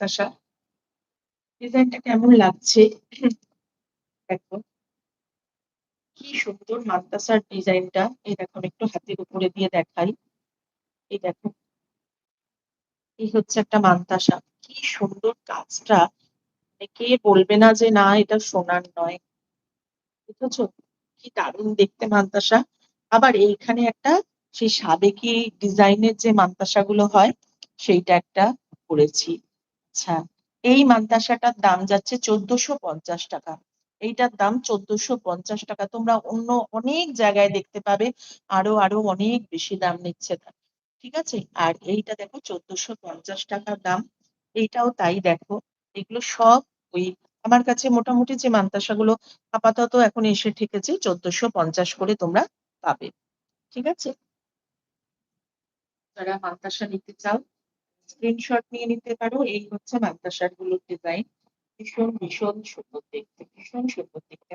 মান্তাসা। ডিজাইনটা কেমন লাগছে? দেখো কি সুন্দর মান্তাসার ডিজাইনটা। এই দেখো আমি একটু হাতের উপরে দিয়ে দেখাই। এই দেখো, এই হচ্ছে একটা মান্তাসা। কি সুন্দর কাজটা। মানে কে বলবে না যে না এটা সোনার নয়। বুঝেছো? কি দারুণ দেখতে মান্তাসা। আবার এইখানে একটা সেই সাবেকি ডিজাইনের যে মান্তাসাগুলো হয় সেইটা একটা করেছি। আচ্ছা, এই মান্তাসাটার দাম যাচ্ছে ১৪৫০ টাকা। এইটার দাম ১৪৫০ টাকা। তোমরা অন্য অনেক জায়গায় দেখতে পাবে আরো আরো অনেক বেশি দাম নিচ্ছে তারা। ঠিক আছে? আর এইটা দেখো ১৪৫০ টাকা দাম। এইটাও তাই দেখো। এগুলো সব ওই আমার কাছে মোটামুটি যে মান্তাসাগুলো আপাতত এখন এসে ঠেকেছে ১৪৫০ করে তোমরা পাবে। ঠিক আছে? যারা মান্তাসা নিতে চাও স্ক্রিনশট নিয়ে নিতে পারো। এই হচ্ছে মাদ্রাসার গুলোর ডিজাইন। ভীষণ ভীষণ সুন্দর দেখতে, ভীষণ সুন্দর দেখতে